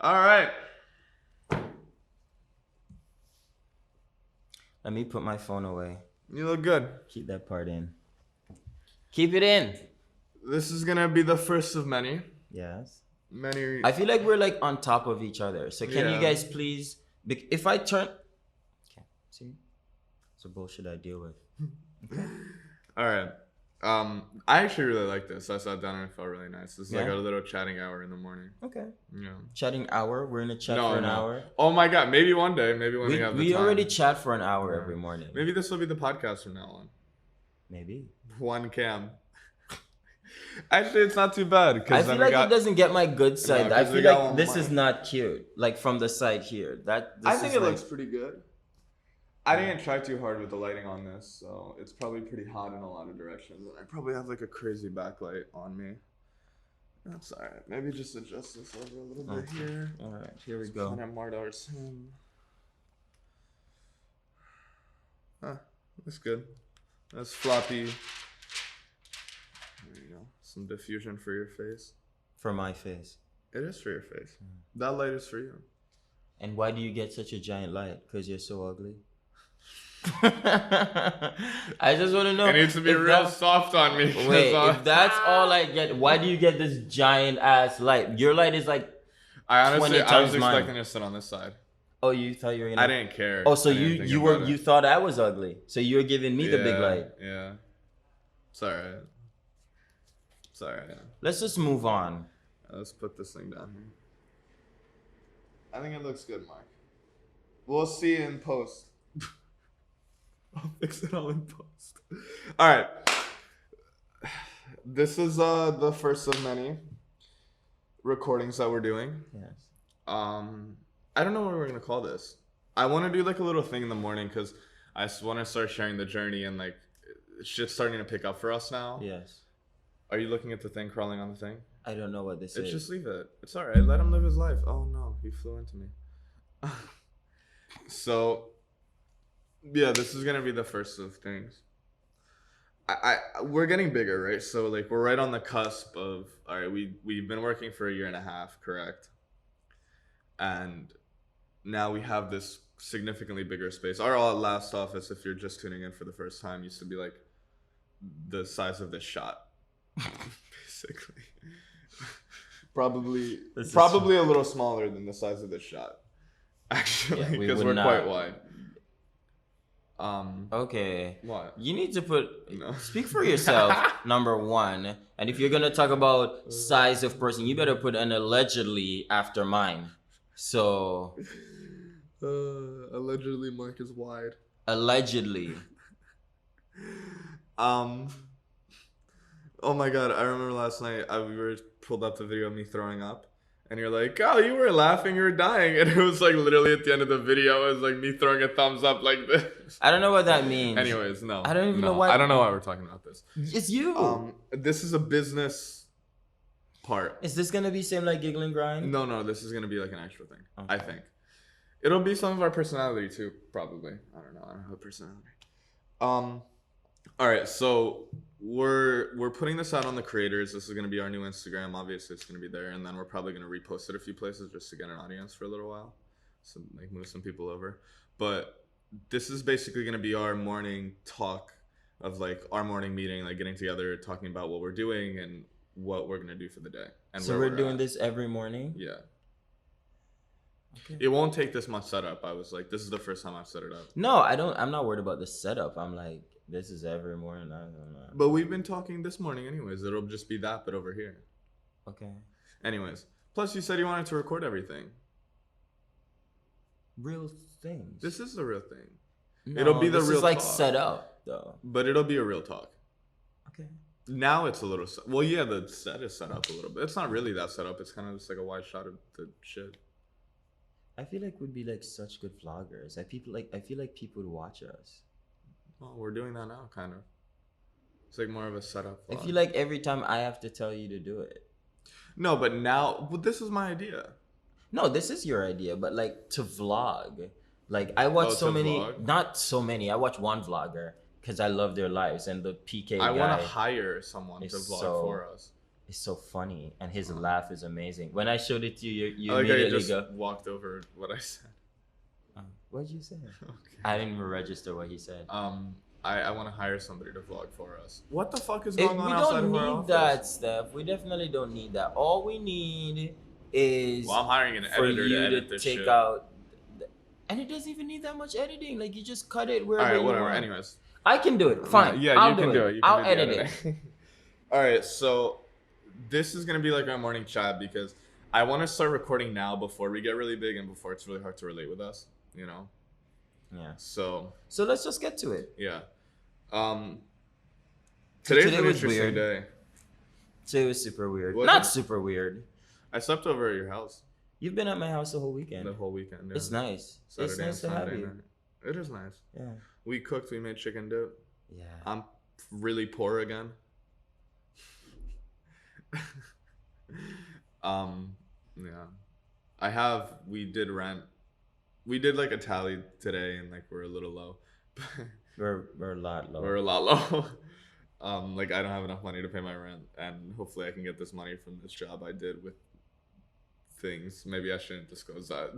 All right. Let me put my phone away. You look good. Keep that part in. Keep it in. This is gonna be the first of many. Yes. Many. I feel like we're like on top of each other. So can you guys please, if I turn, okay, see, it's a bullshit I deal with. Okay. All right. I actually really like this. I sat down and it felt really nice. This is like Yeah? a little chatting hour in the morning. Okay. Yeah. Chatting hour. We're in a chat for an hour. Oh my god. Maybe one day. Maybe when we have the We time. already chat for an hour every morning. Maybe this will be the podcast from now on. Maybe. One cam. Actually, it's not too bad. I feel like it doesn't get my good side. No, I feel like this is not cute. Like from the side here. I think it looks pretty good. I didn't try too hard with the lighting on this, so it's probably pretty hot in a lot of directions. And I probably have like a crazy backlight on me. That's alright. Maybe just adjust this over a little bit here. Alright, here we go. Kind of Mardar's him. Huh, that's good. That's floppy. There you go. Some diffusion for your face. For my face. It is for your face. That light is for you. And why do you get such a giant light? Because you're so ugly? I just want to know. It needs to be real soft on me. Wait, if that's all I get, why do you get this giant ass light? Your light is like I 20 was times expecting mine. to sit on this side. Oh, you thought you were gonna... I didn't care. Oh, so you thought I was ugly. So you were giving me the big light. Yeah. It's alright. It's alright. Let's just move on. Let's put this thing down here. I think it looks good, Mark. We'll see in post. I'll fix it all in post. Alright. This is the first of many recordings that we're doing. Yes. I don't know what we're gonna call this. I want to do like a little thing in the morning because I want to start sharing the journey and like shit's starting to pick up for us now. Yes. Are you looking at the thing crawling on the thing? I don't know what this is. Just leave it. It's all right. Let him live his life. Oh no, he flew into me. So, yeah, this is gonna be the first of things. We're getting bigger, right? So like we're right on the cusp of all right. We've been working for a year and a half, correct? And now we have this significantly bigger space. Our last office, if you're just tuning in for the first time, used to be like the size of this shot, basically. Probably a little smaller than the size of this shot, actually, because we're quite wide. Okay. What? You need to speak for yourself, number one. And if you're gonna talk about size of person, you better put an allegedly after mine. So allegedly Mark is wide. Allegedly. Oh my god, I remember last night we were pulled up the video of me throwing up. And you're like, oh, you were laughing, you were dying. And it was like literally at the end of the video, it was like me throwing a thumbs up like this. I don't know what that means. Anyways, no. I don't even know why. I don't know why we're talking about this. It's you. This is a business part. Is this going to be same like Giggle and Grind? No, this is going to be like an extra thing, okay. I think. It'll be some of our personality too, probably. I don't know. I don't have a personality. All right, so we're putting this out on the creators. This is going to be our new Instagram. Obviously, it's going to be there, and then we're probably going to repost it a few places just to get an audience for a little while, so like move some people over. But this is basically going to be our morning talk of like our morning meeting, like getting together, talking about what we're doing and what we're going to do for the day. And so we're doing this every morning? Yeah. Okay. It won't take this much setup. I was like, this is the first time I've set it up. No, I'm not worried about the setup. I'm like, this is every morning. I don't know. But we've been talking this morning anyways. It'll just be that, but over here. Okay. Anyways. Plus, you said you wanted to record everything. Real things. This is the real thing. No, it'll be the real This is like talk. set up, though. But it'll be a real talk. Okay. Now it's a little... Well, yeah, the set is set up a little bit. It's not really that set up. It's kind of just like a wide shot of the shit. I feel like we'd be like such good vloggers. I feel like people would watch us. Well, we're doing that now, kind of. It's like more of a setup vlog. I feel like every time I have to tell you to do it. No, but now... Well, this is my idea. No, this is your idea, but like to vlog. Like I watch so many... Vlog? Not so many. I watch one vlogger because I love their lives and the PK guy. I want to hire someone to vlog for us. It's so funny, and his laugh is amazing. When I showed it to you, you I like how you immediately just go, walked over what I said. "What'd you say?" Okay. I didn't even register what he said. I want to hire somebody to vlog for us. What the fuck is We going on outside don't of our need office? that, Steph. We definitely don't need that. All we need is Well, I'm hiring an for editor to you edit to this take shit. out, and it doesn't even need that much editing. Like you just cut it wherever All right, you whatever. want. Anyways, I can do it. Fine. yeah, I'll you can do it. You can I'll do the edit it. editing. All right, so this is gonna be like our morning chat because I want to start recording now before we get really big and before it's really hard to relate with us. You know. Yeah. So let's just get to it. yeah. Today's Today an was interesting weird. day. Today was super weird. Was Not it? super weird. I slept over at your house You've been at my house the whole weekend. the whole weekend. Yeah. It's nice. Saturday It's nice to and have Sunday you. night. It is nice. Yeah. We cooked. We made chicken dip. Yeah. I'm really poor again. Yeah. We did rent. We did like a tally today and like we're a little low. We're a lot lower. We're a lot low. Like I don't have enough money to pay my rent and hopefully I can get this money from this job I did with things. Maybe I shouldn't disclose that.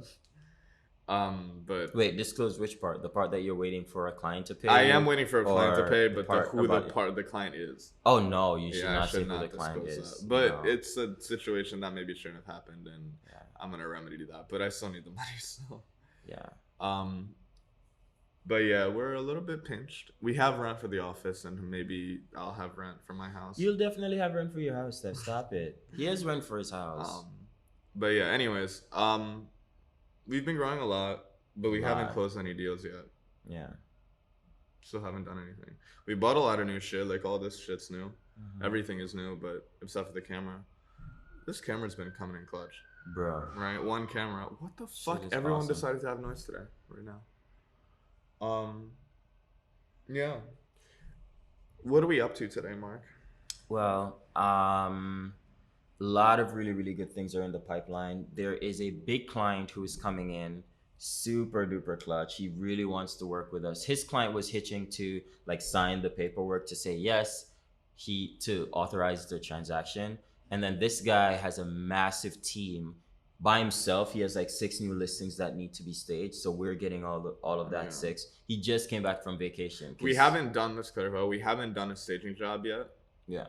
But Wait, disclose which part? The part that you're waiting for a client to pay? I am waiting for a client to or pay, the but part who the about- part of the client is. Oh no, you should Yeah, I not say should who the not client disclose is. that. But No. it's a situation that maybe shouldn't have happened, and Yeah. I'm gonna remedy that. But I still need the money, so. Yeah. But yeah, we're a little bit pinched. We have rent for the office, and maybe I'll have rent for my house. You'll definitely have rent for your house, Steph. Stop it. He has rent for his house. But yeah, anyways, we've been growing a lot, but we haven't closed any deals yet. Yeah. Still haven't done anything. We bought a lot of new shit. Like all this shit's new. Mhm. Everything is new, but except for the camera. This camera's been coming in clutch. Bro. Right, one camera. What the Shit fuck? is Everyone awesome. decided to have noise today, right now. Yeah. What are we up to today, Mark? Well, a lot of really, really good things are in the pipeline. There is a big client who is coming in, super duper clutch. He really wants to work with us. His client was hitching to like sign the paperwork to say yes, to authorize the transaction. And then this guy has a massive team by himself. He has like 6 new listings that need to be staged. So we're getting all of that Yeah. 6. He just came back from vacation. We haven't done this, clarify. We haven't done a staging job yet. Yeah.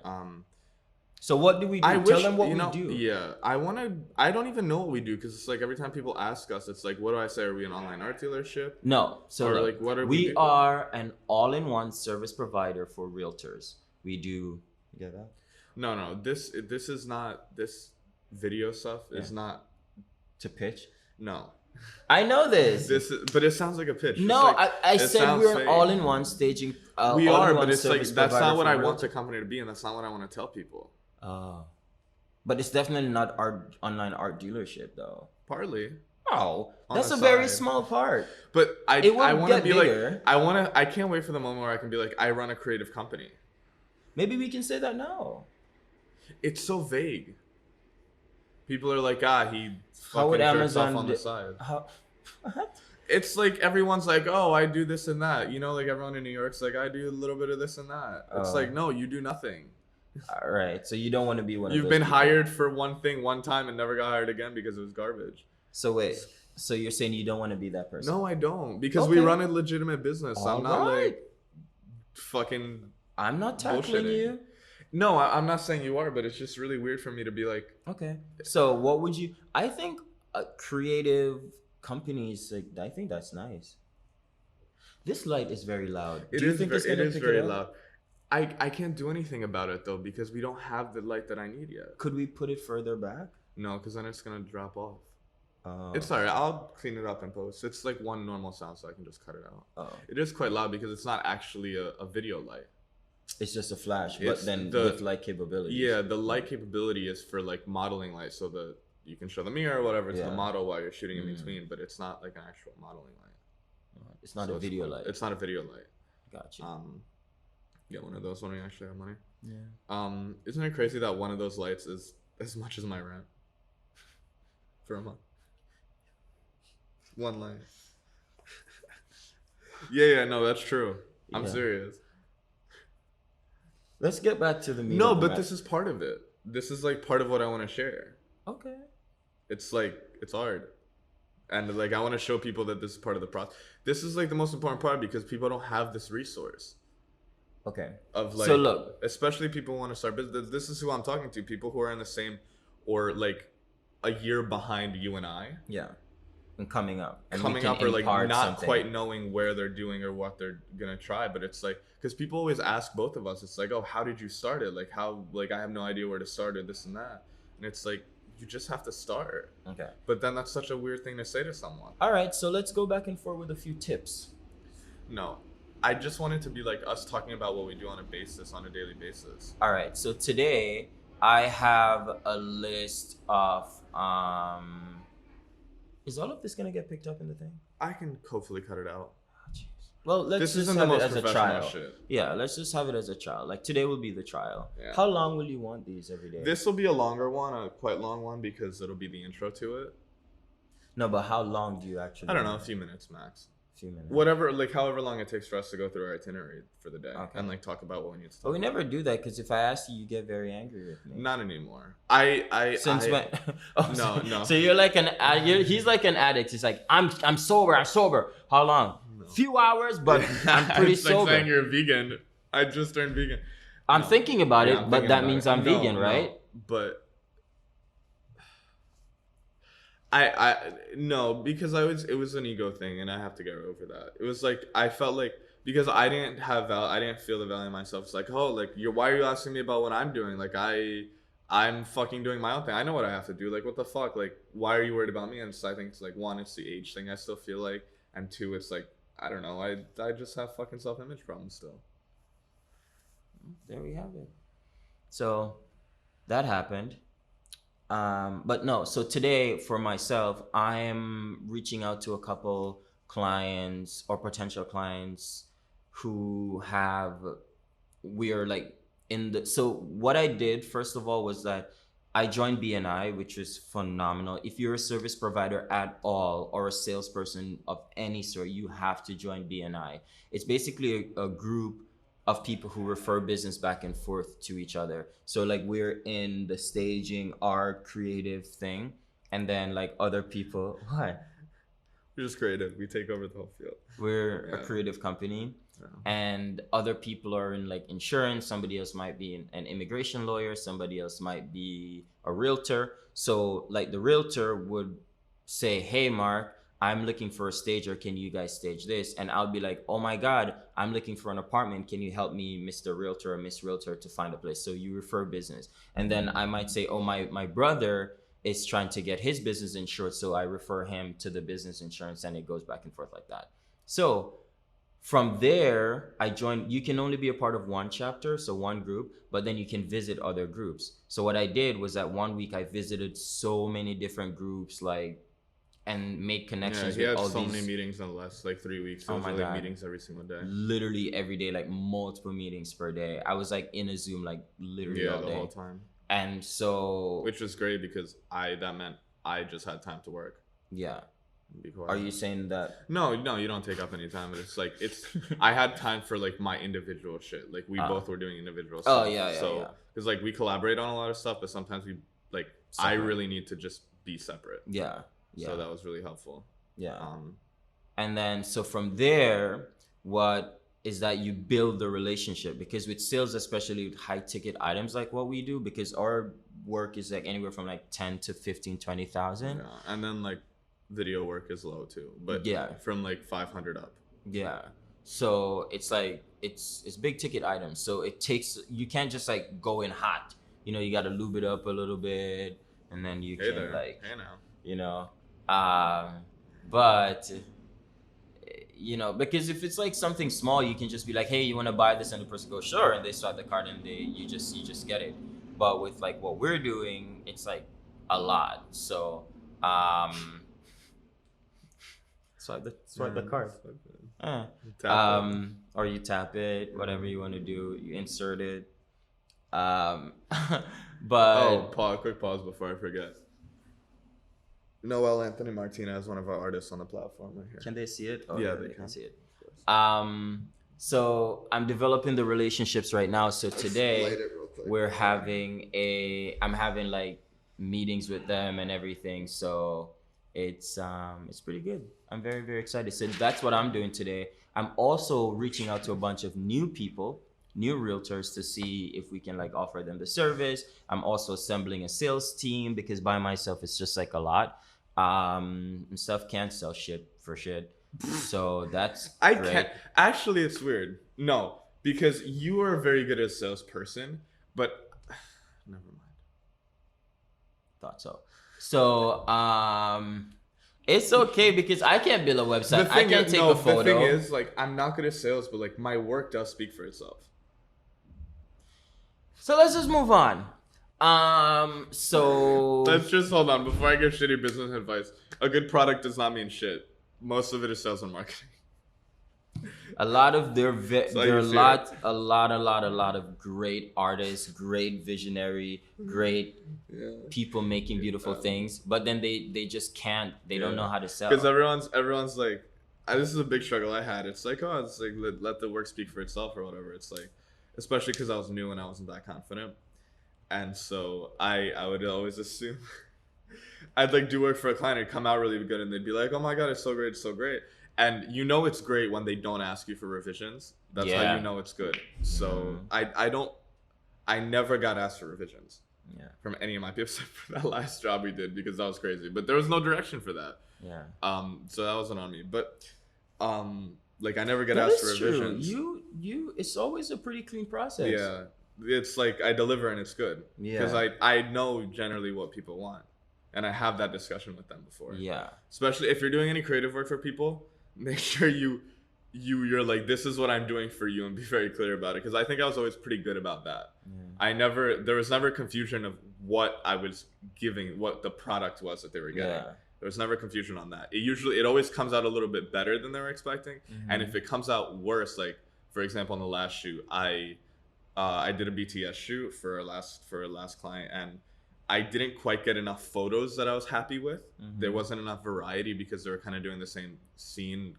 So what do we do? I Tell wish, them what you we know, do. Yeah, I don't even know what we do because it's like every time people ask us, it's like, what do I say? Are we an online art dealership? No. So Or look, like, what are we do? are an all-in-one service provider for realtors. We do. You get that? No. This is not, this video stuff is not. To pitch? No. I know this. But it sounds like a pitch. It's No, like, I it said sounds we're an fake. all-in-one staging. We are, all-in-one but it's like service that's provider not what for I want the realtors. company to be, and that's not what I want to tell people. Oh. But it's definitely not our online art dealership, though. Partly, Oh, On that's the a very side. small part. but It will I want to get be bigger. like I can't wait for the moment where I can be like I run a creative company. Maybe we can say that now. It's so vague. People are like, he How fucking would jerks off Amazon on the side. How? What? It's like everyone's like, oh, I do this and that. You know, like everyone in New York's like, I do a little bit of this and that. It's Oh. like, no, you do nothing. All right. So you don't want to be one of You've those been people. hired for one thing one time and never got hired again because it was garbage. So wait. So you're saying you don't want to be that person? No, I don't. Because we Okay. run a legitimate business. I'm not Alright. like fucking. I'm not tackling bullshitting. you. No, I'm not saying you are, but it's just really weird for me to be like, Okay. So what would you? I think creative companies. Like, I think that's nice. This light is very loud. it Do you is think ver- it's it gonna is pick very it up? loud. I can't do anything about it though because we don't have the light that I need yet. Could we put it further back? No, because then it's gonna drop off. Oh. It's alright. I'll clean it up and post. It's like one normal sound, so I can just cut it out. Oh. It is quite loud because it's not actually a video light. It's just a flash, but It's then the- with light capabilities. Yeah, the light capability is for like modeling light, so that you can show the mirror or whatever to Yeah. the model while you're shooting in Mm. between. But it's not like an actual modeling light. It's not So a video light. It's not a video light. Gotcha. Get one of those when we actually have money. Yeah. Isn't it crazy that one of those lights is as much as my rent for a month? One light. yeah, no, that's true. I'm Yeah. serious. Let's get back to the meat. No, of the but matter. this is part of it. this is like part of what I want to share. Okay. It's like it's art, and like I want to show people that this is part of the process. This is like the most important part because people don't have this resource Okay. of like, So look. especially people who want to start business. This is who I'm talking to. People who are in the same or like a year behind you and I. Yeah. And coming up. And we Coming can up or like impart not something. quite knowing where they're doing or what they're gonna try, but it's like because people always ask both of us, it's like, oh, how did you start it? Like how, like I have no idea where to start or this and that, and it's like you just have to start. Okay. But then that's such a weird thing to say to someone. All right. So let's go back and forth with a few tips. No, I just want it to be like us talking about what we do on a daily basis. All right. So today I have a list of Is all of this gonna get picked up in the thing? I can hopefully cut it out. Oh, jeez. Well, let's This just isn't the have it most as a professional trial. shit. Yeah, let's just have it as a trial. Like today will be the trial. Yeah. How long will you want these every day? This will be a longer one, a quite long one, because it'll be the intro to it. No, but how long do you actually? I don't know, a want few it? minutes max. A few minutes. Whatever, like however long it takes for us to go through our itinerary for the day Okay. and like talk about what we need to talk But we about. never do that because if I ask you, you get very angry with me. Not anymore. Since I, when? Oh, No, so, no. So you're like he's like an addict. He's like, I'm sober. I'm sober. How long? No. Few hours, but I'm pretty it's sober. like saying you're a vegan. I just turned vegan. I'm No. thinking about Yeah, it, I'm but thinking that about means it. I'm No, vegan, no, right? But no, because it was an ego thing and I have to get over that. It was like I felt like because I didn't feel the value in myself. It's like, oh, like why are you asking me about what I'm doing? Like I'm fucking doing my own thing. I know what I have to do. Like what the fuck? Like why are you worried about me? And so I think it's like one, it's the age thing I still feel like, and two, it's like I don't know. I just have fucking self-image problems still. There we have it. So that happened. But no, so today for myself, I am reaching out to a couple clients or potential clients who we are like so what I did first of all was that I joined BNI, which was phenomenal. If you're a service provider at all or a salesperson of any sort, you have to join BNI. It's basically a group of people who refer business back and forth to each other. So like we're in the staging, art, creative thing, and then like other people. What? We're just creative. We take over the whole field. We're Yeah. a creative company, Yeah. and other people are in like insurance. Somebody else might be an immigration lawyer. Somebody else might be a realtor. So like the realtor would say, "Hey, Mark, I'm looking for a stager. Can you guys stage this?" And I'll be like, "Oh my God, I'm looking for an apartment. Can you help me, Mr. Realtor or Miss Realtor, to find a place?" So you refer business. And then I might say, "Oh, my brother is trying to get his business insured. So I refer him to the business insurance," and it goes back and forth like that. So from there, you can only be a part of one chapter, so one group, but then you can visit other groups. So what I did was that one week I visited so many different groups, and make connections Yeah, he with had all so these. many meetings in the last like 3 weeks. Oh It was my like God. meetings every single day. Literally every day, like multiple meetings per day. I was like in a Zoom, like literally Yeah, all the day. whole time. And so, Which was great because that meant I just had time to work. yeah. Be quiet. Are you saying that? No, you don't take up any time. But it's like I had time for like my individual shit. Like we both were doing individual stuff. Oh, yeah. So because like we collaborate on a lot of stuff, but sometimes we like I Separate. really need to just be separate. Yeah. So that was really helpful. Yeah. Um, And then, so from there, what is that you build the relationship, because with sales, especially with high ticket items like what we do, because our work is like anywhere from like 10 to 15, 20,000. yeah. And then like video work is low too, but Yeah. from like 500 up. Yeah. So it's like, it's big ticket items. So you can't just like go in hot, you got to lube it up a little bit, and then you Hey can there. like, Hey now. But because if it's like something small, you can just be like, "Hey, you want to buy this?" and the person goes, "Sure," and they swipe the card and you just get it. But with like what we're doing, it's like a lot. So swipe the card. Tap it. Or you tap it, whatever you want to do, you insert it. But Quick pause before I forget. Noel Anthony Martinez, one of our artists on the platform right here. can they see it? Oh, Yeah, they they can can. see it. So I'm developing the relationships right now. So today I'm having like meetings with them and everything. So it's pretty good. I'm very, very excited. So that's what I'm doing today. I'm also reaching out to a bunch of new people, new realtors, to see if we can like offer them the service. I'm also assembling a sales team because by myself it's just like a lot. And stuff can't sell shit for shit. So that's I great. can't. Actually, it's weird. No, because you are very good as a salesperson, but never mind. Thought so. So it's okay because I can't build a website. I can't take a photo. The thing is, like, I'm not good at sales, but like my work does speak for itself. So let's just move on. So Let's just hold on before I give shitty business advice. A good product does not mean shit. Most of it is sales and marketing. a lot of there are a lot of great artists, great visionary, great people making beautiful things, but then they just can't. They don't know how to sell. Because everyone's like, this is a big struggle I had. It's like, oh, it's like let the work speak for itself or whatever. It's like, especially because I was new and I wasn't that confident, and so I would always assume I'd like do work for a client and come out really good, and they'd be like, oh my god, it's so great, it's so great. And you know it's great when they don't ask you for revisions. That's how you know it's good. So I never got asked for revisions from any of my people except for that last job we did because that was crazy. But there was no direction for that. Yeah. So that wasn't on me. But like I never get asked for revisions. True. You it's always a pretty clean process. Yeah. It's like I deliver and it's good. Yeah. Because I know generally what people want. And I have that discussion with them before. Yeah. Especially if you're doing any creative work for people, make sure you're like, this is what I'm doing for you, and be very clear about it. Because I think I was always pretty good about that. There was never confusion of what I was giving, what the product was that they were getting. There was never confusion on that. It always comes out a little bit better than they were expecting. And if it comes out worse, like for example, on the last shoot, I did a BTS shoot for a last client, and I didn't quite get enough photos that I was happy with. There wasn't enough variety because they were kind of doing the same scene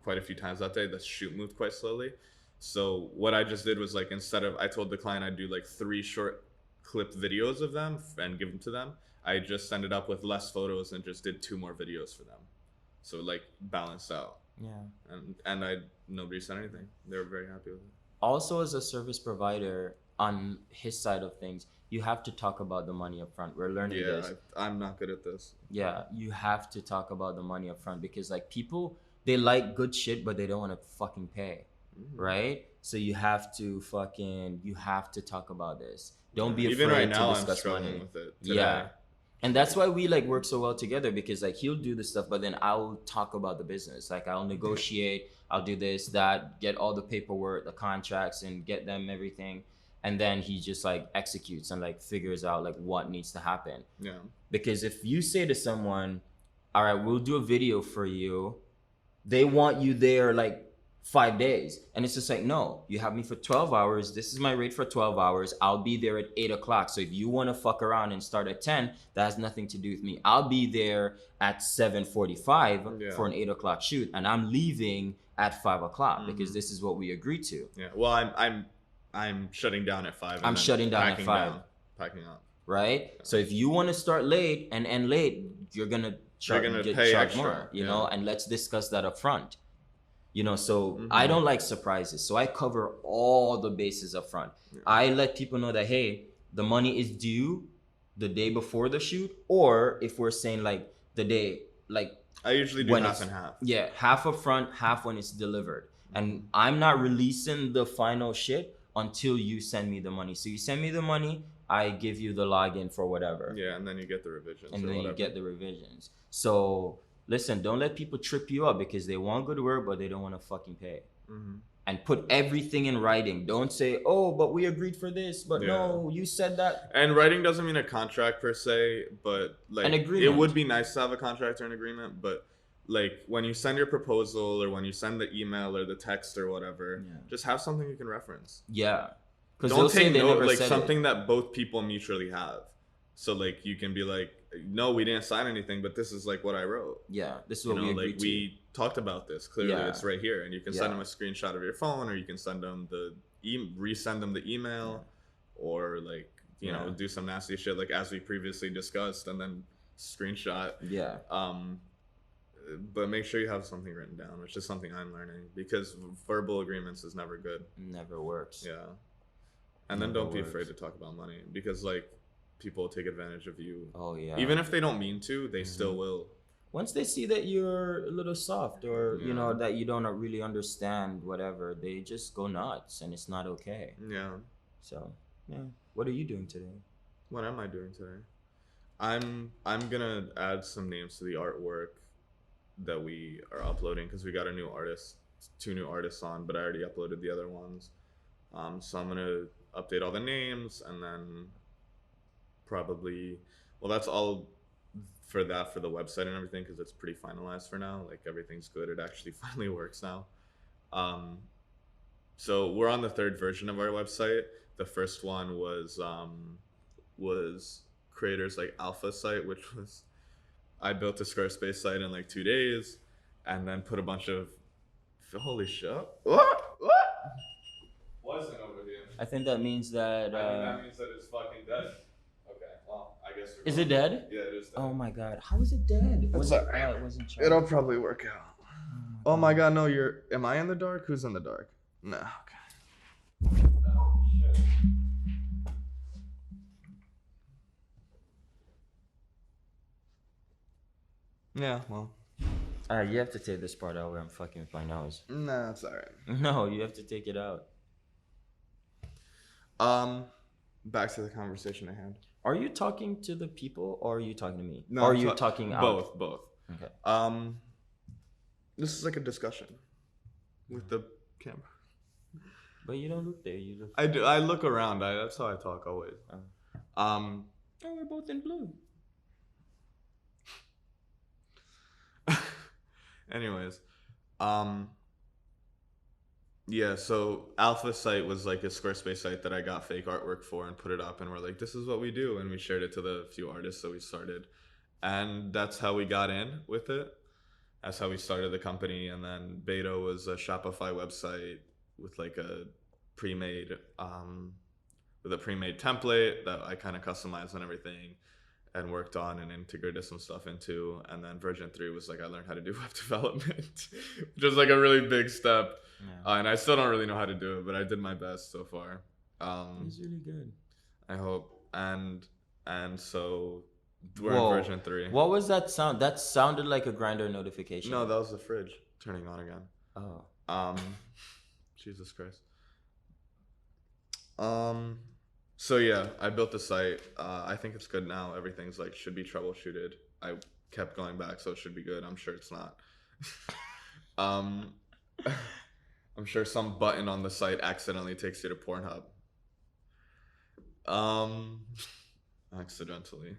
quite a few times that day. The shoot moved quite slowly. So what I just did was like, I told the client I'd do like 3 short clipped videos of them and give them to them. I just ended up with less photos and just did 2 more videos for them. So like balanced out. Yeah. And nobody said anything. They were very happy with it. Also, as a service provider, on his side of things, you have to talk about the money up front. We're learning this. Yeah, I'm not good at this. Yeah, you have to talk about the money up front because like people, they like good shit, but they don't want to fucking pay, right? So you have to talk about this. Don't be afraid to discuss money. With it today. Yeah. And that's why we like work so well together, because like he'll do the stuff, but then I'll talk about the business. Like I'll negotiate, I'll do this, that, get all the paperwork, the contracts, and get them everything. And then he just like executes and like figures out like what needs to happen. Yeah. Because if you say to someone, all right, we'll do a video for you, they want you there like 5 days. And it's just like, no, you have me for 12 hours. This is my rate for 12 hours. I'll be there at 8 o'clock. So if you want to fuck around and start at 10, that has nothing to do with me. I'll be there at 7:45 for an 8 o'clock shoot. And I'm leaving at 5 o'clock because this is what we agreed to. Yeah. Well, I'm shutting down at 5. I'm shutting down at 5. Packing up. Right? Yeah. So if you want to start late and end late, you're going to pay extra, more, you know, and let's discuss that up front. You know, so I don't like surprises. So I cover all the bases up front. Yeah. I let people know that, hey, the money is due the day before the shoot, or if we're saying like the day, like I usually do half and half. Yeah, half up front, half when it's delivered. And I'm not releasing the final shit until you send me the money. So you send me the money, I give you the login for whatever. Yeah, and then you get the revisions. And then you get the revisions. So listen, don't let people trip you up because they want good work, but they don't want to fucking pay. And put everything in writing. Don't say, oh, but we agreed for this, but no, you said that. And writing doesn't mean a contract per se, but like an agreement. It would be nice to have a contract or an agreement, but like when you send your proposal or when you send the email or the text or whatever, just have something you can reference. Yeah. Don't take note, like something that both people mutually have. So like you can be like, no, we didn't sign anything, but this is like what I wrote. Yeah, this is You what we know, agreed like to. we talked about this. Clearly, Yeah. it's right here, and you can send Yeah. them a screenshot of your phone, or you can send them resend them the email, or like you know, Yeah. do some nasty shit like as we previously discussed, and then screenshot. Yeah. But make sure you have something written down, which is something I'm learning because verbal agreements is never good. Never works. Yeah, and then Never don't be works. afraid to talk about money because like people take advantage of you. Oh yeah. Even if they don't mean to, they still will. Once they see that you're a little soft, or you know Yeah. that you don't really understand whatever, they just go nuts, and it's not okay. Yeah. So yeah. What are you doing today? What am I doing today? I'm gonna add some names to the artwork that we are uploading because we got a new artist, 2 new artists on, but I already uploaded the other ones. So I'm gonna update all the names and then probably, well, that's all for that for the website and everything because it's pretty finalized for now. Like everything's good. It actually finally works now. So we're on the 3rd version of our website. The first one was creators like alpha site, which was I built a Squarespace site in like 2 days, and then put a bunch of holy shit. What? Wasn't over here. I think that means that. I think that means that it's fucking dead. Okay, well, I guess. Is it dead? Yeah, it is dead. Oh my god! How is it dead? It's It alright. wasn't charged. It'll probably work out. Oh my god, no, you're. Am I in the dark? Who's in the dark? No. Okay. Oh shit. Yeah, well. You have to take this part out where I'm fucking with my nose. Nah, it's alright. No, you have to take it out. Back to the conversation at hand. Are you talking to the people or are you talking to me? No, or are I'm you ta- talking out? Both. Okay. This is like a discussion with the camera. But you don't look there. You look. I do. I look around. That's how I talk always. Oh, we're both in blue. Anyways, yeah. So Alpha site was like a Squarespace site that I got fake artwork for and put it up, and we're like, this is what we do, and we shared it to the few artists that we started, and that's how we got in with it. That's how we started the company, and then Beta was a Shopify website with like a pre-made template that I kind of customized and everything and worked on and integrated some stuff into. And then version 3 was like I learned how to do web development, which is like a really big step. Yeah. And I still don't really know how to do it, but I did my best so far. It's really good. I hope. And so we're Whoa. in version 3. What was that sound? That sounded like a grinder notification. No, that was the fridge turning on again. Oh. Jesus Christ. So yeah, I built the site. I think it's good now. Everything's like should be troubleshooted. I kept going back, so it should be good. I'm sure it's not. I'm sure some button on the site accidentally takes you to Pornhub. Accidentally.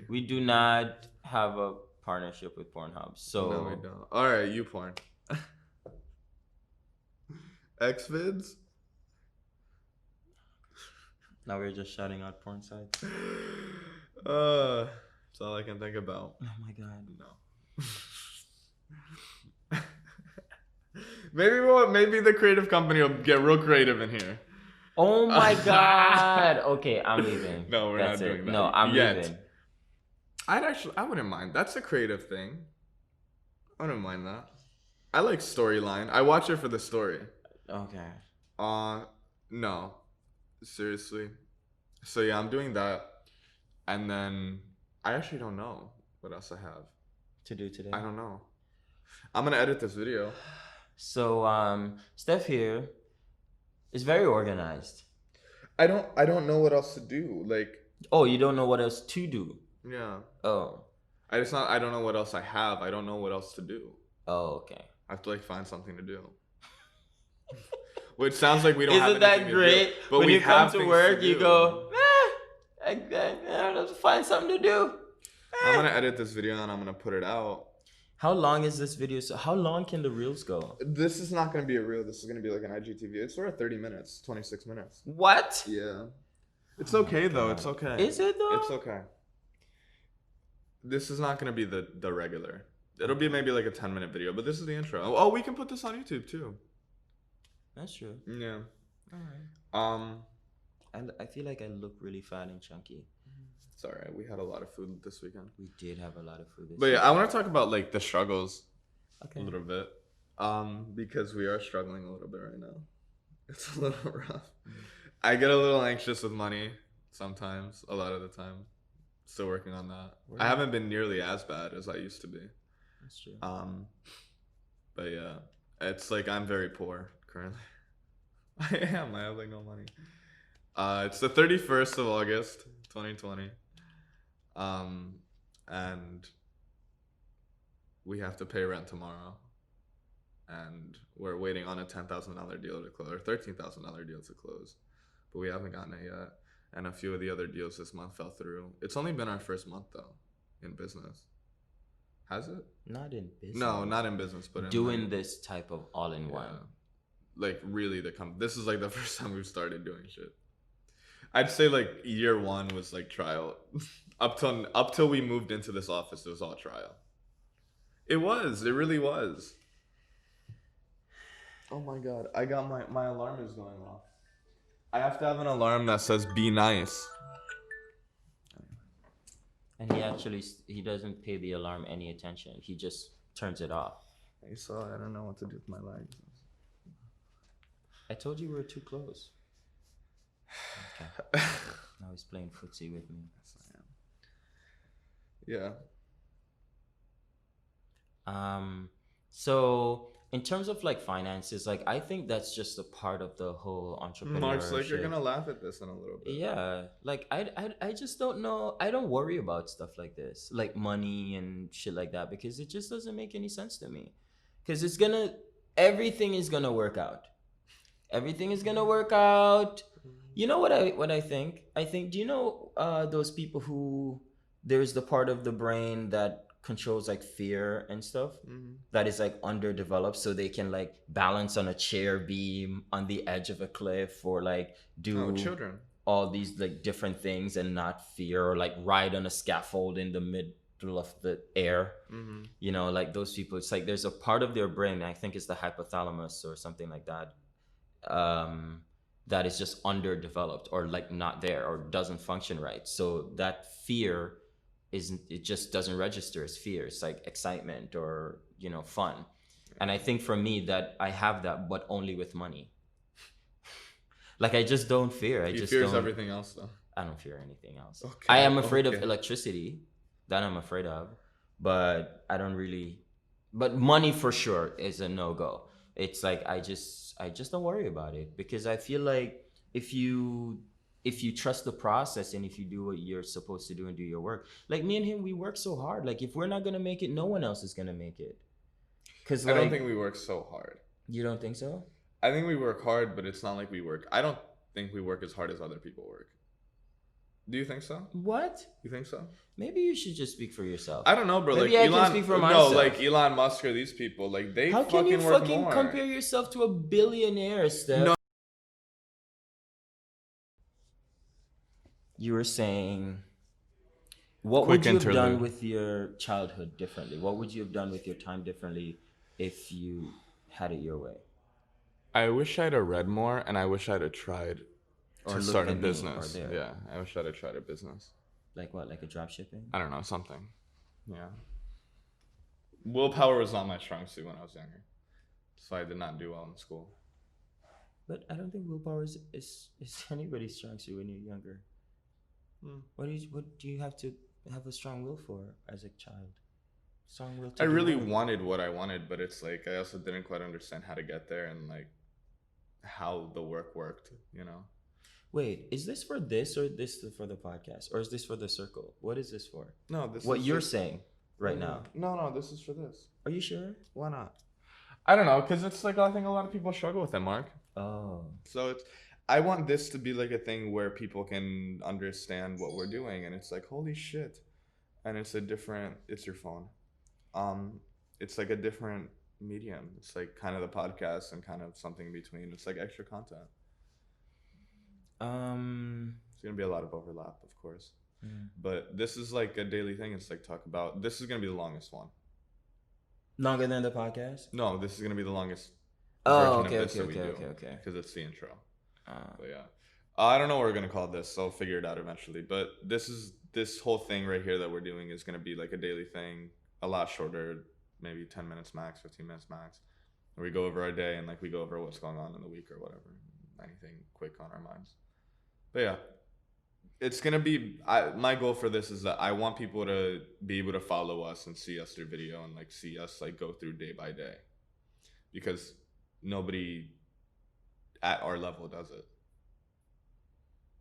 We do not have a partnership with Pornhub, so No, we don't. All right, you porn. Xvids. now we're just shouting out porn sites. That's all I can think about. Oh my god. No. Maybe the creative company will get real creative in here. Oh my god. Okay, I'm leaving. No, we're That's not doing it. that. No, I'm yet. leaving. I wouldn't mind. That's a creative thing. I wouldn't mind that. I like storyline. I watch it for the story. Okay. No. Seriously. So yeah, I'm doing that. And then I actually don't know what else I have To do today. I don't know. I'm gonna edit this video. So Stef here is very organized. I don't know what else to do. Like, Oh, you don't know what else to do. yeah. Oh. I don't know what else I have. I don't know what else to do. Oh, okay. I have to like find something to do. Which sounds like we don't have Isn't that anything great? to do, but when we you come have to things work, to you do. go, I have to find something to do. I'm gonna edit this video and I'm gonna put it out. How long is this video? So how long can the reels go? This is not gonna be a reel. This is gonna be like an IGTV. It's sort of 30 minutes, 26 minutes. What? Yeah. It's okay though. It's okay. Is it though? It's okay. This is not gonna be the regular. It'll be maybe like a 10-minute video, but this is the intro. Oh, we can put this on YouTube too. That's true. Yeah. All right. Um, I feel like I look really fat and chunky. it's alright. We had a lot of food this weekend. We did have a lot of food. But yeah, I want to talk about like the struggles Okay. a little bit. Because we are struggling a little bit right now. It's a little rough. I get a little anxious with money sometimes, a lot of the time. Still working on that. I haven't been nearly as bad as I used to be. That's true. But yeah, it's like I'm very poor currently. I am. I have like no money. It's the 31st of August, 2020. And we have to pay rent tomorrow. And we're waiting on a $10,000 deal to close, or $13,000 deal to close. But we haven't gotten it yet. And a few of the other deals this month fell through. It's only been our first month though, in business. Has it? Not in business. No, not in business, but in doing like, this type of all-in-one. yeah. Like really this is like the first time we've started doing shit. I'd say like year one was like trial. up till we moved into this office, it was all trial. It really was. Oh my god, I got my alarm is going off. I have to have an alarm that says be nice. And he doesn't pay the alarm any attention. He just turns it off. You saw I don't know what to do with my legs. I told you we were too close. Okay. Now he's playing footsie with me. Yeah. So in terms of like finances, like I think that's just a part of the whole entrepreneurship. Mark's like you're gonna laugh at this in a little bit. Yeah, like I just don't know. I don't worry about stuff like this, like money and shit like that, because it just doesn't make any sense to me. Because everything is gonna work out. Everything is gonna work out. You know what I think? I think, do you know those people who there's the part of the brain that controls like fear and stuff that is like underdeveloped, so they can like balance on a chair beam on the edge of a cliff, or like do children all these like different things and not fear, or like ride on a scaffold in the middle of the air. You know, like those people, it's like there's a part of their brain, I think it's the hypothalamus or something like that, that is just underdeveloped or like not there or doesn't function right. So that fear it just doesn't register as fear. It's like excitement or, you know, fun. And I think for me that I have that, but only with money. Like I just don't fear. He fears everything else though. I don't fear anything else. Okay, I am afraid of electricity. That I'm afraid of. But I don't really, but money for sure is a no-go. It's like I just don't worry about it, because I feel like if you trust the process and if you do what you're supposed to do and do your work, like me and him, we work so hard. Like if we're not gonna make it, no one else is gonna make it. Because I don't think we work so hard. You don't think so? I think we work hard, but it's not like I don't think we work as hard as other people work. Do you think so? What? You think so? Maybe you should just speak for yourself. I don't know, bro. Maybe like I Elon, can speak for myself. No, like Elon Musk or these people, like they How can you work fucking more. compare yourself to a billionaire, Stef? No. You were saying, what Quick would you have interlude. done with your childhood differently? What would you have done with your time differently if you had it your way? I wish I'd have read more, and I wish I'd have tried to start a business. Yeah, I wish I'd have tried a business. Like what? Like a drop shipping? I don't know, something. Yeah. Willpower was not my strong suit when I was younger, so I did not do well in school. But I don't think willpower is anybody's strong suit when you're younger. What do you have to have a strong will for as a child? Strong will. I really wanted what I wanted, but it's like I also didn't quite understand how to get there and like how the work worked, you know. Wait, is this for this or this for the podcast, or is this for the circle? What is this for? No, this. What is you're saying right now? No, this is for this. Are you sure? Why not? I don't know, because it's like I think a lot of people struggle with it, Mark. Oh. So I want this to be like a thing where people can understand what we're doing, and it's like holy shit, and it's your phone, it's like a different medium. It's like kind of the podcast and kind of something in between. It's like extra content. It's gonna be a lot of overlap, of course. Mm. But this is like a daily thing. It's like talk about. This is gonna be the longest one. Longer than the podcast? No, this is gonna be the longest Oh, version okay, of this okay, that we okay, do okay, okay. because it's the intro. Uh, But yeah, I don't know what we're gonna call this. So I'll figure it out eventually. But this whole thing right here that we're doing is gonna be like a daily thing, a lot shorter, maybe 10 minutes max, 15 minutes max. Where we go over our day and like we go over what's going on in the week or whatever, anything quick on our minds. But yeah, it's gonna be. My goal for this is that I want people to be able to follow us and see us through video and like see us like go through day by day, because nobody at our level does it.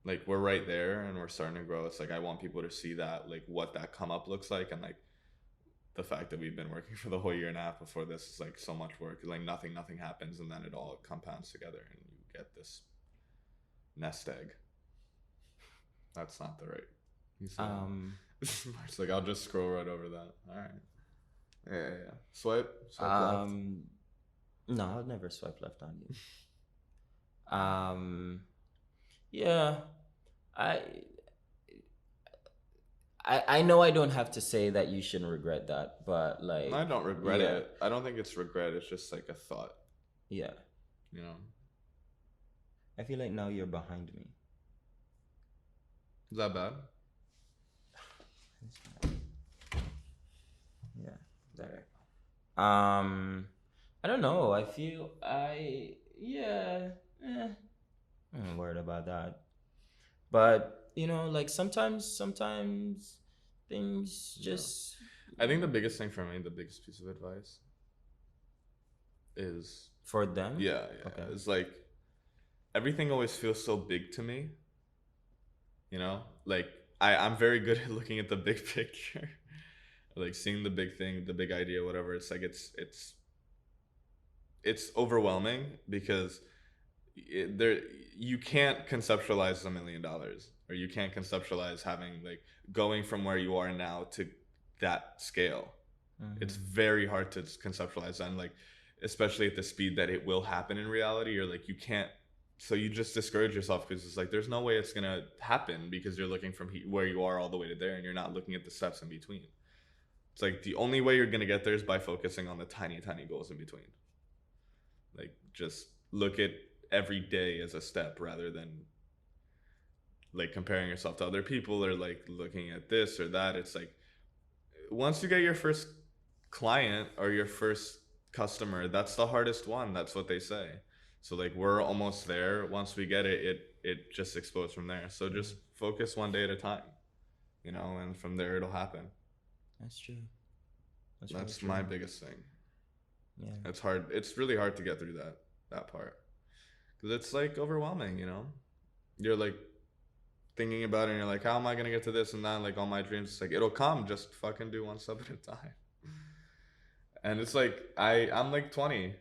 Like we're right there and we're starting to grow. It's like I want people to see that, like what that come up looks like, and like the fact that we've been working for the whole year and a half before this is like so much work. Like nothing happens, and then it all compounds together, and you get this nest egg. That's not the right. You said it's like I'll just scroll right over that. All right. Yeah. Swipe left. No, I'll never swipe left on you. Yeah, I, I know I don't have to say that you shouldn't regret that, but like, I don't regret yeah, it. I don't think it's regret. It's just like a thought. yeah. You know. I feel like now you're behind me. Is that bad? Yeah, there. I don't know. I feel yeah. I'm worried about that. But you know, like sometimes things Yeah. just. I think the biggest thing for me, the biggest piece of advice is For them. yeah. Okay. It's like everything always feels so big to me. You know, like I'm very good at looking at the big picture, like seeing the big thing, the big idea, whatever. It's like it's overwhelming because there you can't conceptualize $1 million, or you can't conceptualize having like going from where you are now to that scale. It's very hard to conceptualize, and like especially at the speed that it will happen in reality, you're like you can't. So you just discourage yourself because it's like there's no way it's gonna happen because you're looking from where you are all the way to there, and you're not looking at the steps in between. It's like the only way you're gonna get there is by focusing on the tiny goals in between. Like just look at every day as a step rather than like comparing yourself to other people or like looking at this or that. It's like once you get your first client or your first customer, that's the hardest one. That's what they say. So like we're almost there. Once we get it, it just explodes from there. So just focus one day at a time, you know, and from there it'll happen. That's true. That's my biggest thing. Yeah. It's hard. It's really hard to get through that part because it's like overwhelming, you know. You're like thinking about it, and you're like, how am I gonna get to this and that? Like all my dreams, it's like it'll come. Just fucking do one step at a time. And it's like I'm like 20.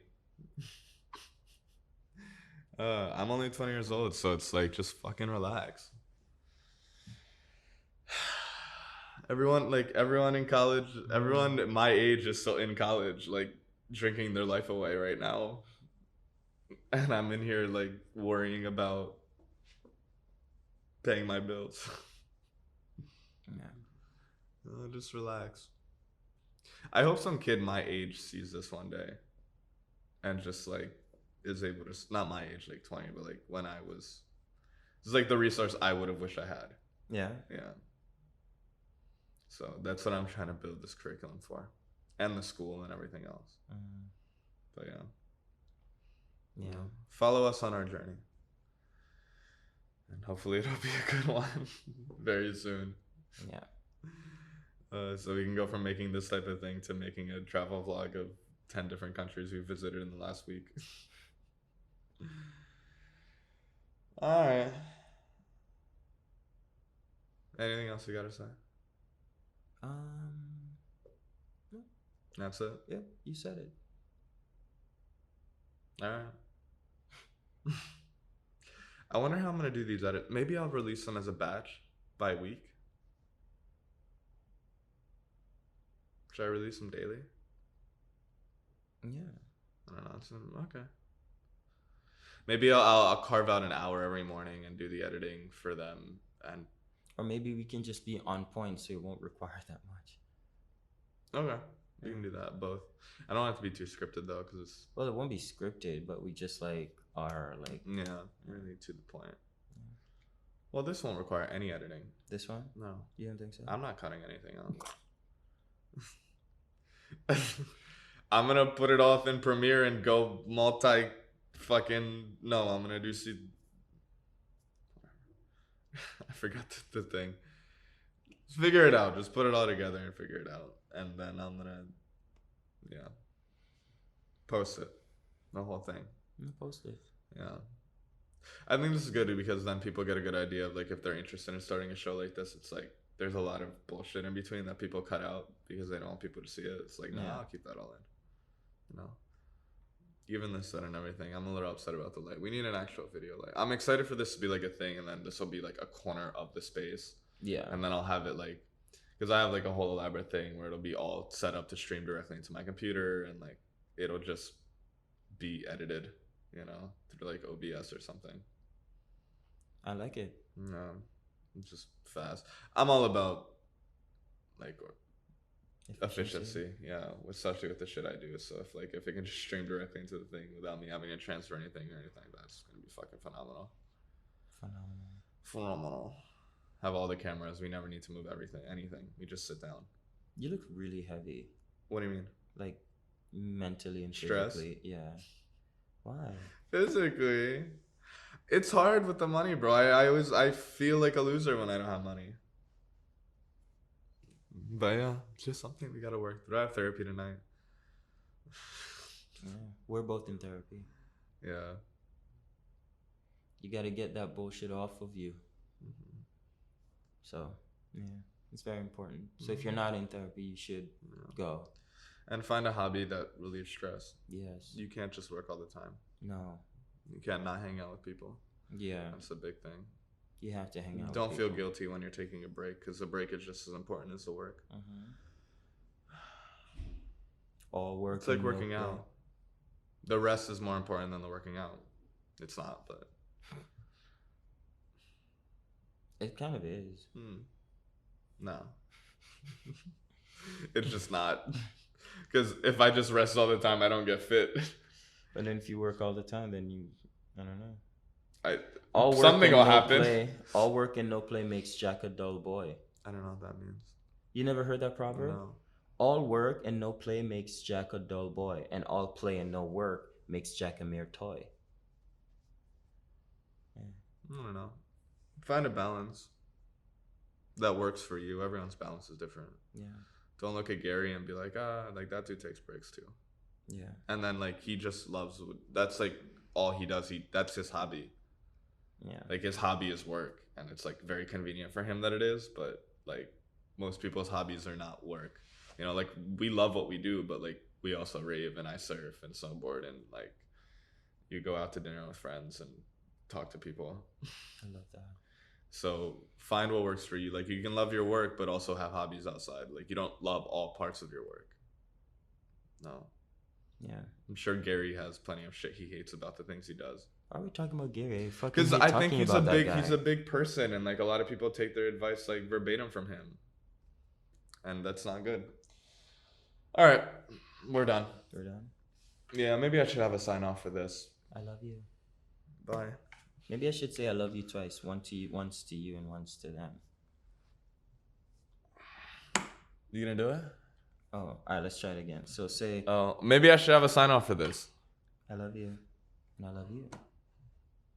I'm only 20 years old, so it's like just fucking relax. Everyone in college, everyone my age is still in college, like drinking their life away right now. And I'm in here like worrying about paying my bills. Yeah. Just relax. I hope some kid my age sees this one day and just like is able to, not my age, like 20, but like when I was, it's like the resource I would have wished I had. Yeah. Yeah. So that's what I'm trying to build this curriculum for, and the school and everything else. But yeah. Follow us on our journey, and hopefully it'll be a good one very soon. Yeah. So we can go from making this type of thing to making a travel vlog of 10 different countries we visited in the last week. All right. Anything else you gotta say? No. That's it? Yeah, you said it. All right. I wonder how I'm gonna do these edits. Maybe I'll release them as a batch by week. Should I release them daily? Yeah. I don't know. Okay. Maybe I'll carve out an hour every morning and do the editing for them And Or maybe we can just be on point so it won't require that much. okay, you can do that both. I don't have to be too scripted though, because Well, it won't be scripted, but we just like are like yeah, really to the point. Well, this won't require any editing. this one. No, You don't think so? I'm not cutting anything out. I'm gonna put it off in Premiere and go multi fucking. No, I'm gonna do. I forgot the thing. Just figure it out. Just put it all together and figure it out, and then I'm gonna, yeah, post it, the whole thing. Post it. Yeah. I think this is good because then people get a good idea of like if they're interested in starting a show like this. It's like there's a lot of bullshit in between that people cut out because they don't want people to see it. It's like, no, I'll keep that all in. You know, even the set and everything. I'm a little upset about the light. We need an actual video light. I'm excited for this to be like a thing, and then this will be like a corner of the space. Yeah. And then I'll have it like, because I have like a whole elaborate thing where it'll be all set up to stream directly into my computer, and like it'll just be edited, you know, through like OBS or something. I like it. No, it's just fast. I'm all about like efficiency, yeah, especially with the shit I do. So if it can just stream directly into the thing without me having to transfer anything or anything, that's gonna be fucking phenomenal. Phenomenal. Have all the cameras. We never need to move anything. We just sit down. You look really heavy. What do you mean? Like mentally and Stress? physically. Yeah. Why? Physically, it's hard with the money, bro. I feel like a loser when I don't have money. But yeah, it's just something we gotta work through. I have therapy tonight. Yeah. We're both in therapy. Yeah. You gotta get that bullshit off of you. So, yeah, it's very important. So if you're not in therapy, you should go. And find a hobby that relieves stress. Yes. You can't just work all the time. No. You can't not hang out with people. Yeah. That's a big thing. You have to hang out. Don't with feel people. guilty when you're taking a break, because the break is just as important as the work. All work. It's like and working no play. out. The rest is more important than the working out. It's not, but It kind of is. no. It's just not. Because if I just rest all the time, I don't get fit. But then if you work all the time, then I don't know. Something will happen. All work and no play makes Jack a dull boy. I don't know what that means. You never heard that proverb? No. All work and no play makes Jack a dull boy, and all play and no work makes Jack a mere toy. I don't know. Find a balance that works for you. Everyone's balance is different. Yeah. Don't look at Gary and be like, like that dude takes breaks too. Yeah. And then like he just loves. That's like all he does. That's his hobby. Yeah. Like his hobby is work, and it's like very convenient for him that it is. But like most people's hobbies are not work. You know, like we love what we do, but like we also rave and I surf and snowboard and like you go out to dinner with friends and talk to people. I love that. So find what works for you. Like you can love your work, but also have hobbies outside. Like you don't love all parts of your work. No. Yeah. I'm sure Gary has plenty of shit he hates about the things he does. Why are we talking about Gary? Because I think he's a big person, and like a lot of people take their advice like verbatim from him, and that's not good. All right, we're done. We're done. Yeah, maybe I should have a sign off for this. I love you. Bye. Maybe I should say I love you twice. Once to you, and once to them. You gonna do it? Oh, all right. Let's try it again. So say, Oh, maybe I should have a sign off for this. I love you, and I love you.